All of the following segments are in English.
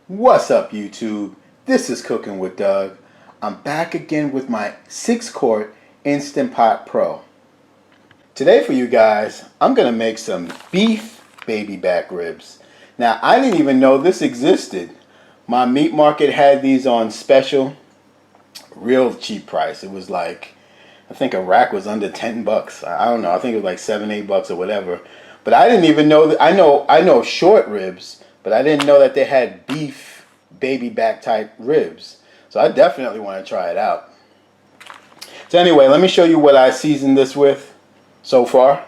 What's up, YouTube? This is Cooking with Doug. I'm back again with my 6-quart Instant Pot Pro. Today for you guys, I'm going to make some beef baby back ribs. Now, I didn't even know this existed. My meat market had these on special, real cheap price. It was like, I think a rack was under 10 bucks. I don't know. I think it was like 7, 8 bucks or whatever. But I didn't even know that. I know short ribs, but I didn't know that they had beef baby back type ribs. So I definitely want to try it out. So anyway, let me show you what I seasoned this with so far.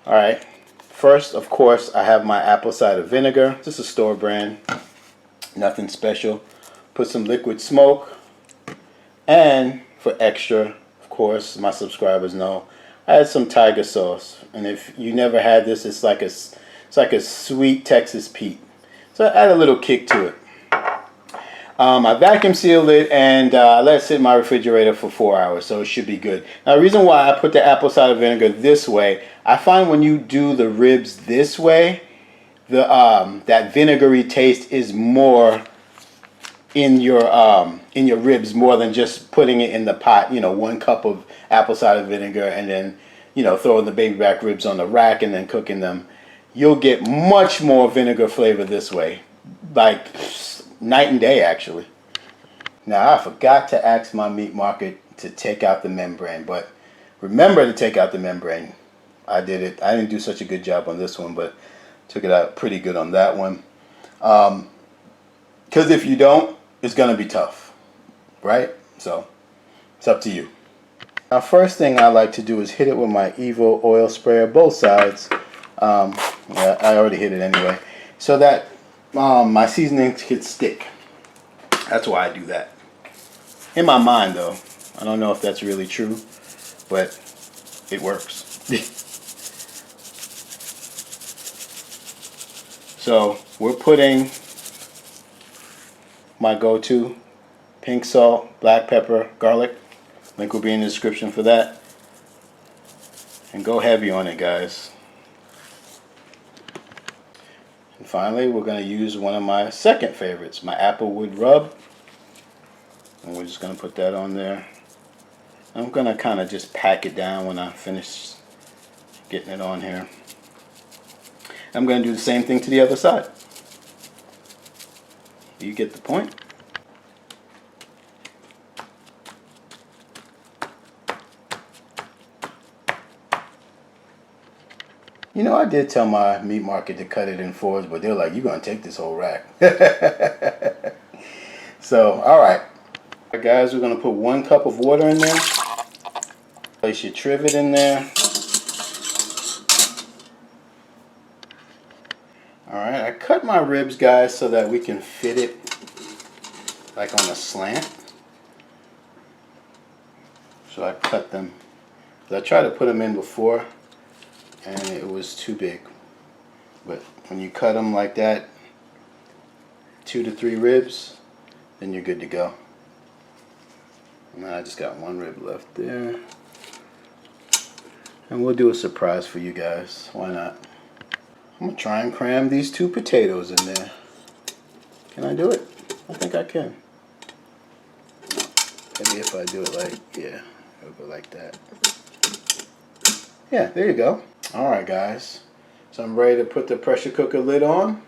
All right. First, of course, I have my apple cider vinegar. This is a store brand. Nothing special. Put some liquid smoke. And for extra, of course, my subscribers know, I had some tiger sauce. And if you never had this, it's like a sweet Texas Pete. So I add a little kick to it. I vacuum sealed it and let it sit in my refrigerator for 4 hours, so it should be good. Now, the reason why I put the apple cider vinegar this way, I find when you do the ribs this way, that vinegary taste is more in your ribs more than just putting it in the pot. 1 cup of apple cider vinegar and then throwing the baby back ribs on the rack and then cooking them. You'll get much more vinegar flavor this way, like night and day actually. Now, I forgot to ask my meat market to take out the membrane, but remember to take out the membrane. I did it. I didn't do such a good job on this one, but took it out pretty good on that one. Because if you don't, it's going to be tough, right? So it's up to you. Now, first thing I like to do is hit it with my Evo oil sprayer, both sides. Yeah, I already hit it anyway, so that my seasoning could stick. That's why I do that. In my mind, though, I don't know if that's really true, but it works. So we're putting my go-to pink salt, black pepper, garlic. Link will be in the description for that. And go heavy on it, guys. And finally, we're going to use one of my second favorites, my applewood rub. And we're just going to put that on there. I'm going to kind of just pack it down when I finish getting it on here. I'm going to do the same thing to the other side. You get the point? I did tell my meat market to cut it in 4s, but they're like, you're going to take this whole rack. So, alright. Guys, we're going to put 1 cup of water in there. Place your trivet in there. Alright, I cut my ribs, guys, so that we can fit it like on a slant. So I cut them. I tried to put them in before and it was too big. But when you cut them like that, 2 to 3 ribs, then you're good to go. And I just got 1 rib left there. And we'll do a surprise for you guys. Why not? I'm going to try and cram these 2 potatoes in there. Can I do it? I think I can. Maybe if I do it like, yeah, it'll go like that. Yeah, there you go. Alright, guys. So I'm ready to put the pressure cooker lid on.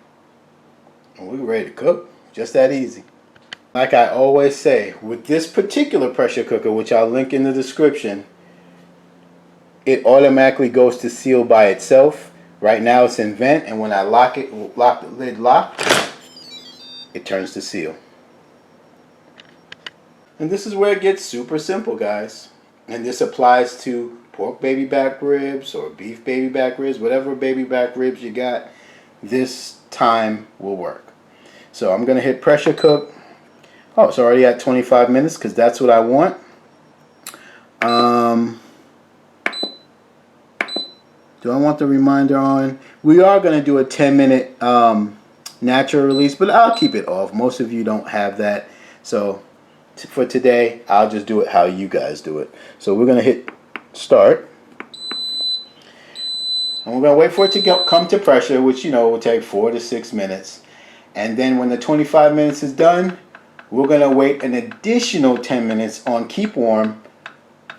And we're ready to cook. Just that easy. Like I always say, with this particular pressure cooker, which I'll link in the description, it automatically goes to seal by itself. Right now it's in vent, and when I lock the lid locked, it turns to seal. And this is where it gets super simple, guys. And this applies to pork baby back ribs or beef baby back ribs, whatever baby back ribs you got, this time will work. So I'm going to hit pressure cook. Oh, it's already at 25 minutes because that's what I want. Do I want the reminder on? We are going to do a 10-minute natural release, but I'll keep it off. Most of you don't have that. So for today, I'll just do it how you guys do it. So we're going to hit start. And we're going to wait for it to come to pressure, which will take 4 to 6 minutes. And then when the 25 minutes is done, we're going to wait an additional 10 minutes on keep warm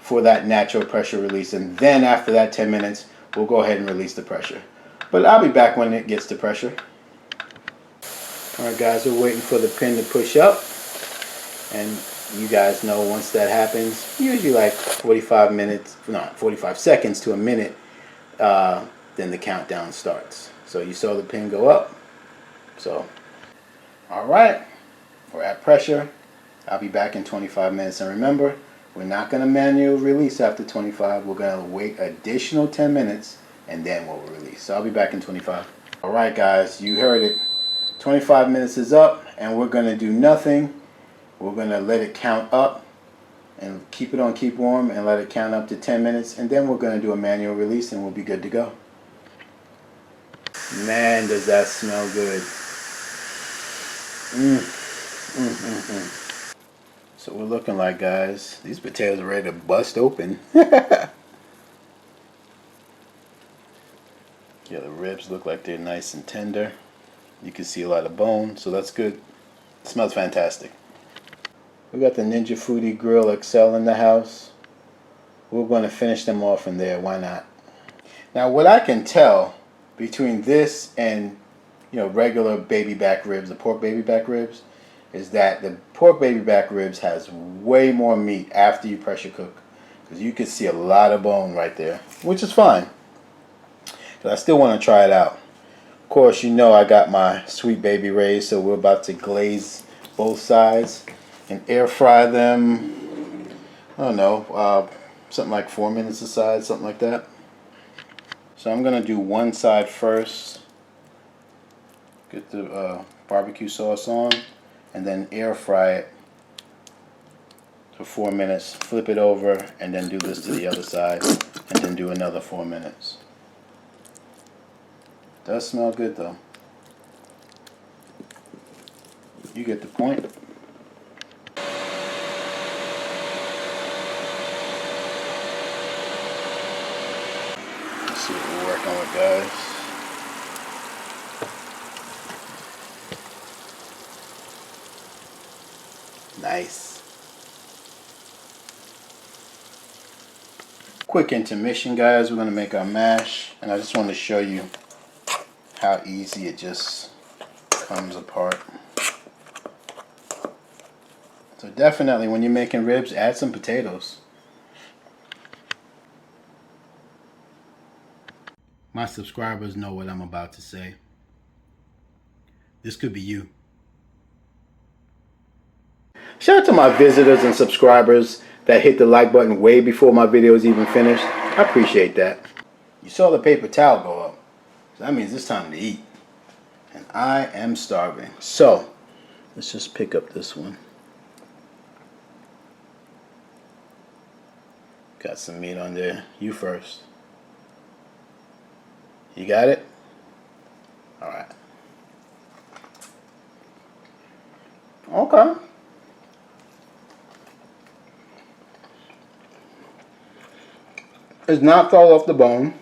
for that natural pressure release. And then after that 10 minutes, we'll go ahead and release the pressure. But I'll be back when it gets to pressure. Alright guys, we're waiting for the pin to push up. And you guys know once that happens, usually like 45 seconds to a minute, then the countdown starts. So you saw the pin go up. So, alright, we're at pressure. I'll be back in 25 minutes. And remember, we're not going to manual release after 25. We're going to wait additional 10 minutes and then we'll release. So I'll be back in 25. Alright guys, you heard it. 25 minutes is up and we're going to do nothing. We're going to let it count up and keep it on keep warm and let it count up to 10 minutes. And then we're going to do a manual release and we'll be good to go. Man, does that smell good. So we're looking like, guys, these potatoes are ready to bust open. Yeah, the ribs look like they're nice and tender. You can see a lot of bone, so that's good. It smells fantastic. We got the Ninja Foodi Grill XL in the house. We're going to finish them off in there. Why not? Now, what I can tell between this and regular baby back ribs, the pork baby back ribs, is that the pork baby back ribs has way more meat after you pressure cook, because you can see a lot of bone right there, which is fine. But I still want to try it out. Of course, I got my Sweet Baby Rays, so we're about to glaze both sides and air fry them. I don't know, something like 4 minutes a side, something like that. So I'm gonna do one side first, get the barbecue sauce on, and then air fry it for 4 minutes, flip it over, and then do this to the other side, and then do another 4 minutes. Does smell good though. You get the point. Let's see what we're working with, guys. Nice. Quick intermission, guys. We're going to make our mash, and I just want to show you how easy it just comes apart. So definitely when you're making ribs, add some potatoes. My subscribers know what I'm about to say. This could be you. Shout out to my visitors and subscribers that hit the like button way before my video is even finished. I appreciate that. You saw the paper towel go up. So that means it's time to eat. And I am starving. So, let's just pick up this one. Got some meat on there. You first. You got it? Alright. Okay. It's not fall off the bone.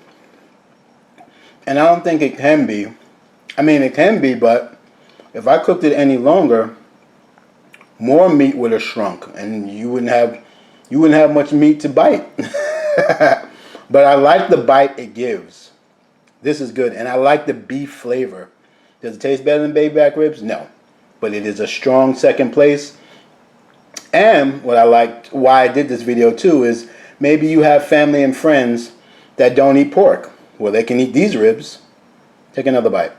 And I don't think it can be. I mean, it can be, but if I cooked it any longer, more meat would have shrunk, and you wouldn't have much meat to bite. But I like the bite it gives. This is good, and I like the beef flavor. Does it taste better than baby back ribs? No, but it is a strong second place. And what I liked, why I did this video too, is maybe you have family and friends that don't eat pork. Well, they can eat these ribs. Take another bite.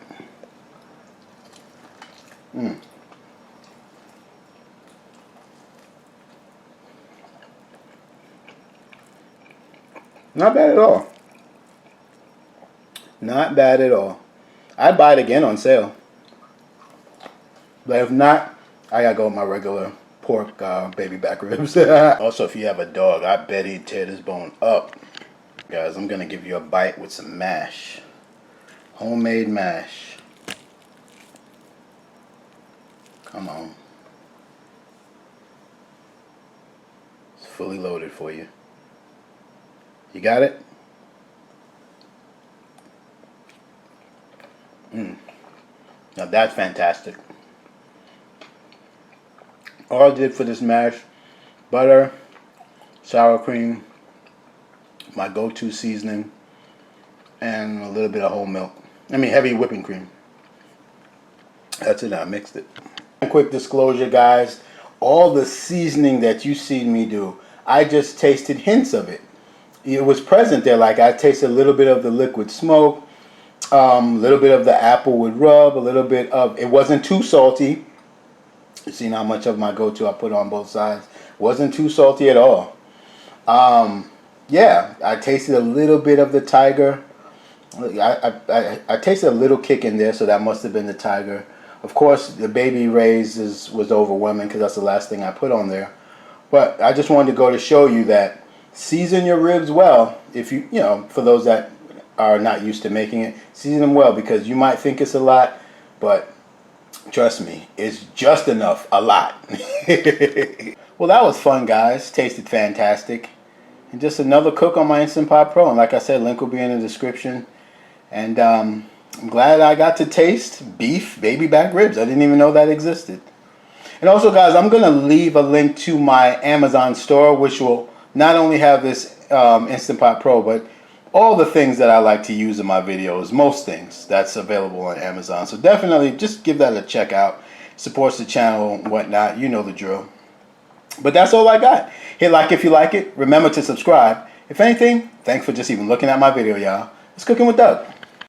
Not bad at all. Not bad at all. I'd buy it again on sale. But if not, I gotta go with my regular pork baby back ribs. Also, if you have a dog, I bet he'd tear this bone up. Guys, I'm gonna give you a bite with some mash. Homemade mash. Come on. It's fully loaded for you. You got it? Now that's fantastic. All I did for this mash, butter, sour cream, my go-to seasoning, and a little bit of whole milk. I mean heavy whipping cream. That's it, I mixed it. Quick disclosure, guys, all the seasoning that you seen me do, I just tasted hints of it. It was present there, like I tasted a little bit of the liquid smoke, a little bit of the applewood rub, a little bit of, it wasn't too salty. You seen how much of my go-to I put on both sides. Wasn't too salty at all. Yeah, I tasted a little bit of the tiger. I tasted a little kick in there, so that must have been the tiger. Of course, the baby rays was overwhelming because that's the last thing I put on there. But I just wanted to go to show you that season your ribs well. If you know, for those that are not used to making it, season them well, because you might think it's a lot, but trust me, it's just enough, a lot. Well, that was fun, guys. Tasted fantastic. And just another cook on my Instant Pot Pro. And like I said, link will be in the description. And I'm glad I got to taste beef baby back ribs. I didn't even know that existed. And also, guys, I'm going to leave a link to my Amazon store, which will not only have this Instant Pot Pro, but all the things that I like to use in my videos, most things that's available on Amazon. So definitely just give that a check out. Supports the channel and whatnot. You know the drill. But that's all I got. Hit like if you like it. Remember to subscribe. If anything, thanks for just even looking at my video, y'all. It's Cooking with Doug.